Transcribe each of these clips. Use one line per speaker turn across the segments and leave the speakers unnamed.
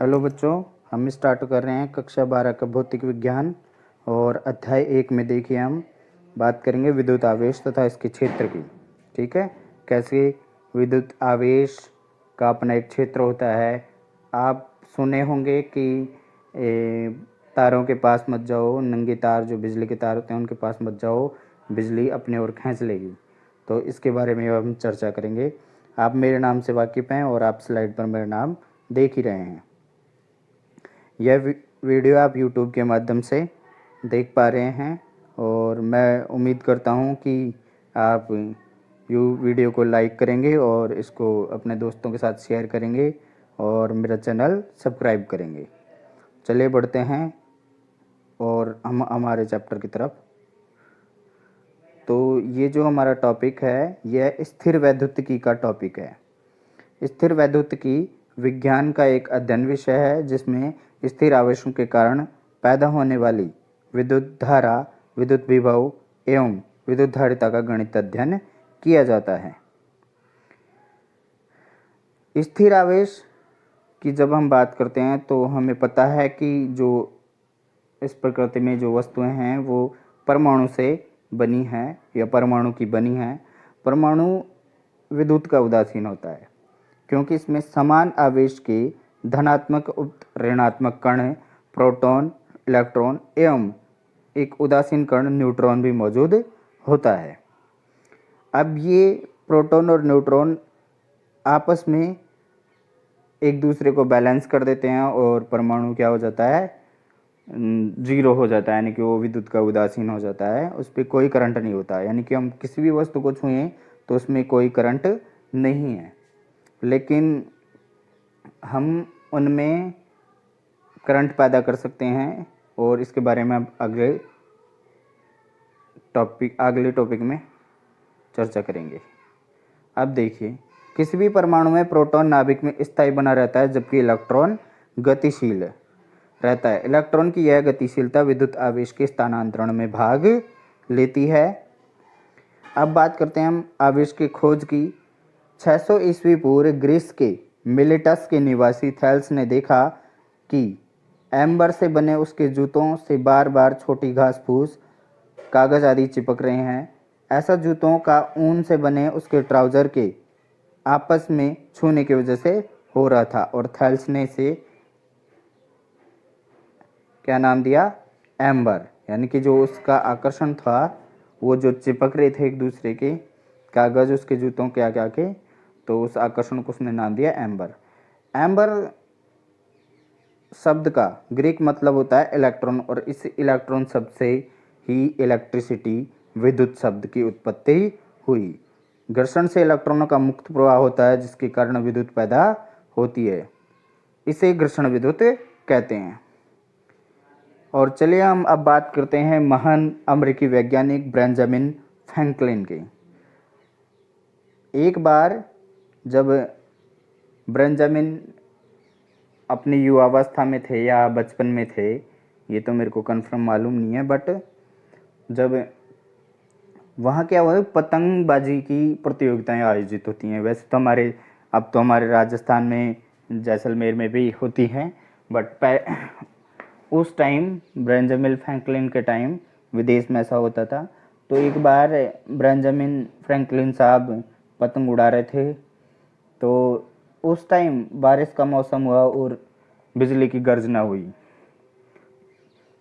Hello बच्चों, हम start कर रहे हैं कक्षा 12 का भौतिक विज्ञान। और अध्याय 1 में देखिए हम बात करेंगे विद्युत आवेश तथा इसके क्षेत्र की। ठीक है, कैसे विद्युत आवेश का अपना एक क्षेत्र होता है। आप सुने होंगे कि तारों के पास मत जाओ, नंगे तार जो बिजली के तार होते हैं उनके पास मत जाओ, बिजली अपने ओर खींच लेगी। तो इसके बारे में हम चर्चा करेंगे। आप मेरे नाम से वाकिफ़ हैं और आप स्लाइड पर मेरा नाम देख ही रहे हैं। यह वीडियो आप YouTube के माध्यम से देख पा रहे हैं और मैं उम्मीद करता हूं कि आप वीडियो को लाइक करेंगे और इसको अपने दोस्तों के साथ शेयर करेंगे और मेरा चैनल सब्सक्राइब करेंगे। चलिए बढ़ते हैं और हम हमारे चैप्टर की तरफ। तो ये जो हमारा टॉपिक है यह स्थिर वैद्युतिकी का टॉपिक है। स्थिर वैद्युतिकी विज्ञान का एक अध्ययन विषय है जिसमें स्थिर आवेशों के कारण पैदा होने वाली विद्युत धारा, विद्युत विभव एवं विद्युत धारिता का गणित अध्ययन किया जाता है। स्थिर आवेश की जब हम बात करते हैं तो हमें पता है कि जो इस प्रकृति में जो वस्तुएं हैं वो परमाणु से बनी हैं या परमाणु की बनी हैं। परमाणु विद्युत का उदासीन होता है क्योंकि इसमें समान आवेश के धनात्मक उक्त ऋणात्मक कण, प्रोटॉन, इलेक्ट्रॉन एवं एक उदासीन कण न्यूट्रॉन भी मौजूद होता है। अब ये प्रोटॉन और न्यूट्रॉन आपस में एक दूसरे को बैलेंस कर देते हैं और परमाणु क्या हो जाता है, जीरो हो जाता है, यानी कि वो विद्युत का उदासीन हो जाता है। उस पर कोई करंट नहीं होता, यानी कि हम किसी भी वस्तु को छुएं तो उसमें कोई करंट नहीं है, लेकिन हम उनमें करंट पैदा कर सकते हैं और इसके बारे में अब अगले टॉपिक में चर्चा करेंगे। अब देखिए, किसी भी परमाणु में प्रोटॉन नाभिक में स्थायी बना रहता है जबकि इलेक्ट्रॉन गतिशील रहता है। इलेक्ट्रॉन की यह गतिशीलता विद्युत आवेश के स्थानांतरण में भाग लेती है। अब बात करते हैं हम आवेश की खोज की। 600 ईस्वी पूर्व ग्रीस के मिलेटस के निवासी थेल्स ने देखा कि एम्बर से बने उसके जूतों से बार बार छोटी घास फूस, कागज आदि चिपक रहे हैं। ऐसा जूतों का ऊन से बने उसके ट्राउजर के आपस में छूने की वजह से हो रहा था और थेल्स ने इसे क्या नाम दिया, एम्बर। यानी कि जो उसका आकर्षण था, वो जो चिपक रहे थे एक दूसरे के कागज उसके जूतों के आगे आके, तो उस आकर्षण को उसने नाम दिया एम्बर। एम्बर शब्द का ग्रीक मतलब होता है इलेक्ट्रॉन और इस इलेक्ट्रॉन शब्द से ही इलेक्ट्रिसिटी विद्युत शब्द की उत्पत्ति हुई। घर्षण से इलेक्ट्रॉनों का मुक्त प्रवाह होता है जिसके कारण विद्युत पैदा होती है। इसे घर्षण विद्युत कहते हैं। और चलिए हम अब बात करते हैं महान अमेरिकी वैज्ञानिक बेंजामिन फ्रैंकलिन की। एक बार जब बेंजामिन अपनी युवावस्था में थे या बचपन में थे, ये तो मेरे को कंफर्म मालूम नहीं है, बट जब वहाँ क्या हुआ, पतंगबाजी की प्रतियोगिताएं आयोजित होती हैं। वैसे तो अब तो हमारे राजस्थान में जैसलमेर में भी होती हैं, बट उस टाइम बेंजामिन फ्रैंकलिन के टाइम विदेश में ऐसा होता था। तो एक बार बेंजामिन फ्रैंकलिन साहब पतंग उड़ा रहे थे, तो उस टाइम बारिश का मौसम हुआ और बिजली की गर्जना हुई।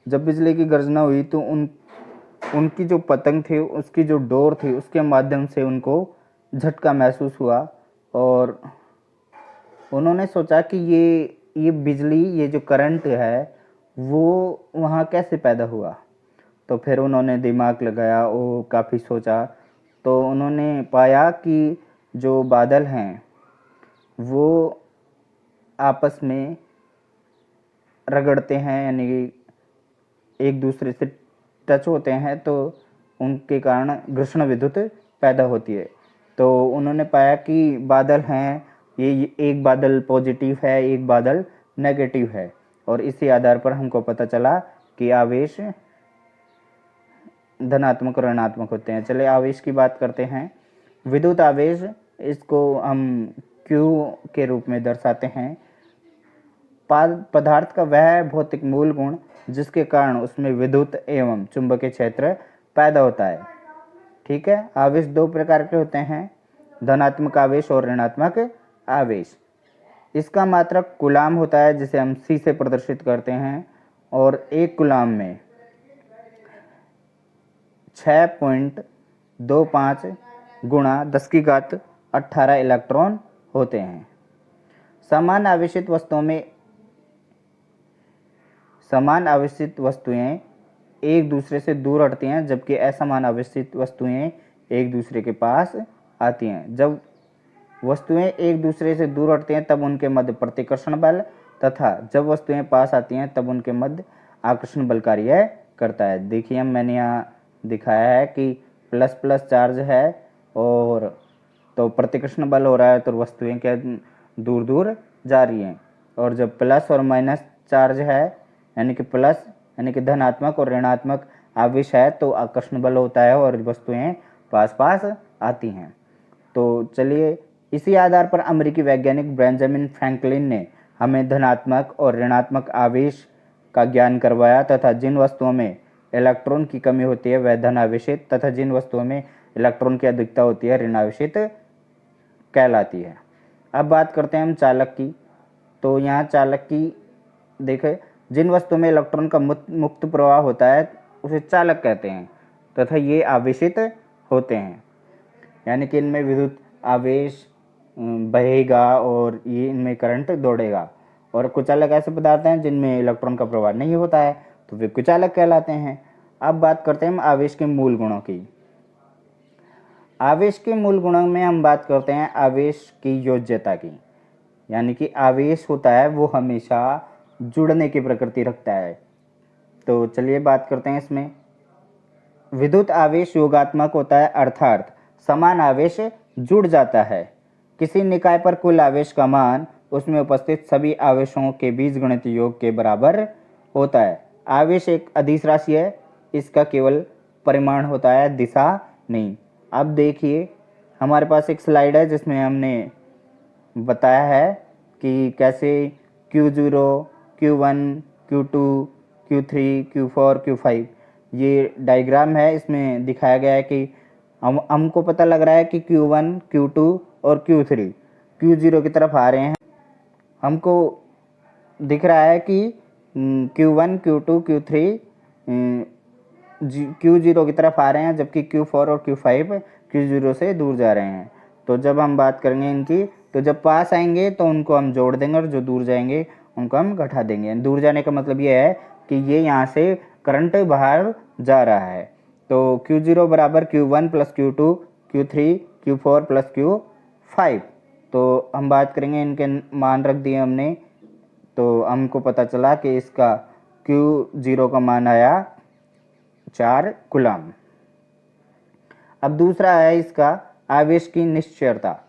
जब बिजली की गर्जना हुई तो उनकी जो पतंग थी, उसकी जो डोर थी, उसके माध्यम से उनको झटका महसूस हुआ और उन्होंने सोचा कि ये बिजली, ये जो करंट है वो वहाँ कैसे पैदा हुआ। तो फिर उन्होंने दिमाग लगाया और काफ़ी सोचा, तो उन्होंने पाया कि जो बादल हैं वो आपस में रगड़ते हैं, यानी एक दूसरे से टच होते हैं, तो उनके कारण घर्षण विद्युत पैदा होती है। तो उन्होंने पाया कि बादल हैं, ये एक बादल पॉजिटिव है, एक बादल नेगेटिव है, और इसी आधार पर हमको पता चला कि आवेश धनात्मक और ऋणात्मक होते हैं। चलिए आवेश की बात करते हैं। विद्युत आवेश, इसको हम Q के रूप में दर्शाते हैं। पदार्थ का वह भौतिक मूल गुण जिसके कारण उसमें विद्युत एवं चुंबकीय क्षेत्र पैदा होता है। ठीक है, आवेश दो प्रकार के होते हैं, धनात्मक आवेश और ऋणात्मक आवेश। इसका मात्रक कूलाम होता है जिसे हम C से प्रदर्शित करते हैं, और एक कूलाम में 6.25 गुणा 10⁻18 इलेक्ट्रॉन होते हैं। समान आवेशित वस्तुएं एक दूसरे से दूर हटती हैं, जबकि असमान आवेशित वस्तुएं एक दूसरे के पास आती हैं। जब वस्तुएं एक दूसरे से दूर हटती हैं तब उनके मध्य प्रतिकर्षण बल, तथा जब वस्तुएं पास आती हैं तब उनके मध्य आकर्षण बल कार्य करता है। देखिए, मैंने यहाँ दिखाया है कि प्लस प्लस चार्ज है और तो प्रतिकर्षण बल हो रहा है, तो वस्तुएं क्या दूर दूर जा रही हैं, और जब प्लस और माइनस चार्ज है यानी कि प्लस यानी कि धनात्मक और ऋणात्मक आवेश है, तो आकर्षण बल होता है और वस्तुएं पास पास आती हैं। तो चलिए, इसी आधार पर अमेरिकी वैज्ञानिक बेंजामिन फ्रैंकलिन ने हमें धनात्मक और ऋणात्मक आवेश का ज्ञान करवाया, तथा जिन वस्तुओं में इलेक्ट्रॉन की कमी होती है वह धन आवेशित, तथा जिन वस्तुओं में इलेक्ट्रॉन की अधिकता होती है ऋण आवेशित कहलाती है। अब बात करते हैं हम चालक की। तो यहाँ चालक की देखें, जिन वस्तुओं में इलेक्ट्रॉन का मुक्त प्रवाह होता है उसे चालक कहते हैं, तथा ये आवेशित होते हैं, यानी कि इनमें विद्युत आवेश बहेगा और ये इनमें करंट दौड़ेगा। और कुछ अलग ऐसे पदार्थ हैं जिनमें इलेक्ट्रॉन का प्रवाह नहीं होता है, तो वे कुचालक कहलाते हैं। अब बात करते हैं हम आवेश के मूल गुणों की। आवेश के मूल गुणों में हम बात करते हैं आवेश की योज्यता की, यानी कि आवेश होता है वो हमेशा जुड़ने की प्रकृति रखता है। तो चलिए बात करते हैं इसमें। विद्युत आवेश योगात्मक होता है, अर्थात समान आवेश जुड़ जाता है। किसी निकाय पर कुल आवेश का मान उसमें उपस्थित सभी आवेशों के बीजगणित योग के बराबर होता है। आवेश एक अदिश राशि है, इसका केवल परिमाण होता है, दिशा नहीं। अब देखिए, हमारे पास एक स्लाइड है जिसमें हमने बताया है कि कैसे Q0, Q1, Q2, Q3, Q4, Q5 ये डायग्राम है। इसमें दिखाया गया है कि हमको पता लग रहा है कि Q1, Q2 और Q3 Q0 की तरफ आ रहे हैं। हमको दिख रहा है कि Q1, Q2, Q3 Q0 की तरफ आ रहे हैं, जबकि Q4 और Q5 Q0 से दूर जा रहे हैं। तो जब हम बात करेंगे इनकी, तो जब पास आएंगे तो उनको हम जोड़ देंगे और जो दूर जाएंगे उनको हम घटा देंगे। दूर जाने का मतलब ये है कि ये यहाँ से करंट बाहर जा रहा है। तो Q0 बराबर Q1 plus Q2, Q3, Q4 plus Q5। तो हम बात करेंगे, इनके मान रख दिए हमने, तो हमको पता चला कि इसका Q0 का मान आया 4 कूलम। अब दूसरा है इसका आवेश की निश्चयता।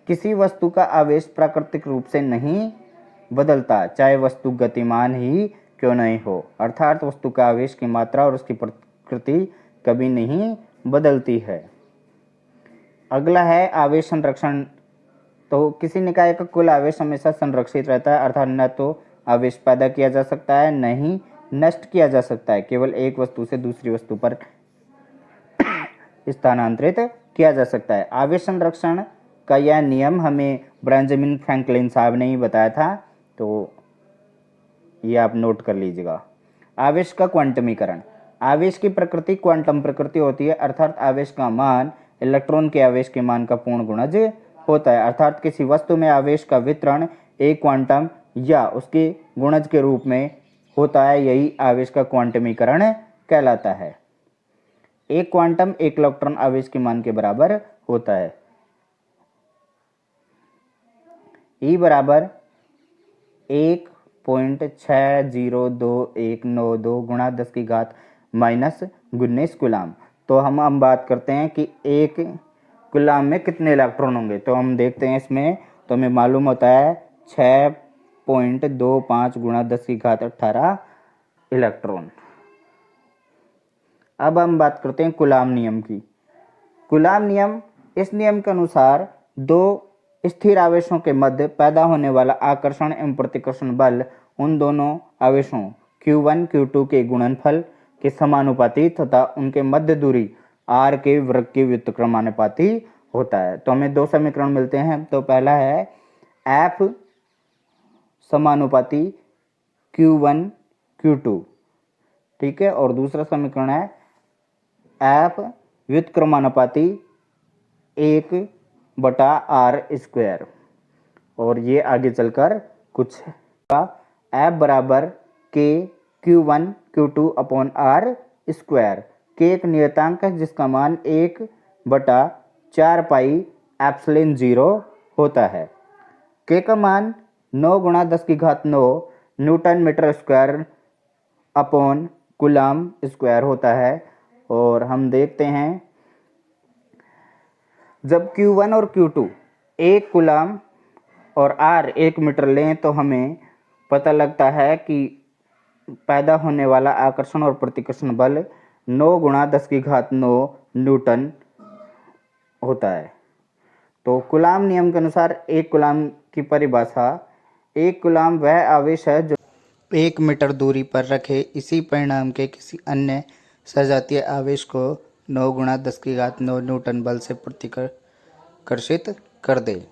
किसी वस्तु का आवेश प्राकृतिक रूप से नहीं बदलता, चाहे वस्तु गतिमान ही क्यों नहीं हो, अर्थात वस्तु का आवेश की मात्रा और उसकी प्रकृति कभी नहीं बदलती है। अगला है आवेश संरक्षण। तो किसी निकाय का कुल आवेश हमेशा संरक्षित रहता है, अर्थात न तो आवेश पैदा किया जा सकता है न ही नष्ट किया जा सकता है, केवल एक वस्तु से दूसरी वस्तु पर स्थानांतरित किया जा सकता है। आवेश संरक्षण का यह नियम हमें बेंजामिन फ्रैंकलिन साहब ने ही बताया था, तो ये आप नोट कर लीजिएगा। आवेश का क्वांटमीकरण। आवेश की प्रकृति क्वांटम प्रकृति होती है, अर्थात आवेश का मान इलेक्ट्रॉन के आवेश के मान का पूर्ण गुणज होता है, अर्थात किसी वस्तु में आवेश का वितरण एक क्वांटम या उसके गुणज के रूप में होता है, यही आवेश का क्वांटमीकरण कहलाता है। एक क्वांटम एक इलेक्ट्रॉन आवेश के मान के बराबर होता है। E बराबर 1.602192 गुणा 10⁻⁻19 कूलाम। तो हम बात करते हैं कि एक कूलाम में कितने इलेक्ट्रॉन होंगे। तो हम देखते हैं इसमें, तो हमें मालूम होता है 6.25 गुणा 10⁻18 इलेक्ट्रॉन। अब हम बात करते हैं कूलाम नियम की। कूलाम नियम, इस नियम के अनुसार दो स्थिर आवेशों के मध्य पैदा होने वाला आकर्षण एवं प्रतिकर्षण बल उन दोनों आवेशों Q1 Q2 के गुणनफल के समानुपाती तथा उनके मध्य दूरी r के वर्ग के व्युत्क्रमानुपाती होता है। तो हमें दो समीकरण मिलते हैं। तो पहला है F समानुपाती Q1 Q2, ठीक है, और दूसरा समीकरण है F व्युत्क्रमानुपाती 1/r²। और ये आगे चलकर कुछ का F बराबर K Q1 Q2 upon r²। K एक नियतांक है जिसका मान 1/4 पाई एप्सिलॉन 0 होता है। K का मान 9 × 10⁹ newton metre square upon coulomb square होता है। और हम देखते हैं जब Q1 और Q2 1 कूलम और R 1 मीटर लें तो हमें पता लगता है कि पैदा होने वाला आकर्षण और प्रतिकर्षण बल 9 × 10⁹ न्यूटन होता है। तो कूलम नियम के अनुसार एक कूलम की परिभाषा, एक कूलम वह आवेश है जो 1 मीटर दूरी पर रखे इसी परिमाण के किसी अन्य सजातीय आवेश को 9 × 10⁹ न्यूटन बल से प्रतिकर्षित कर दे।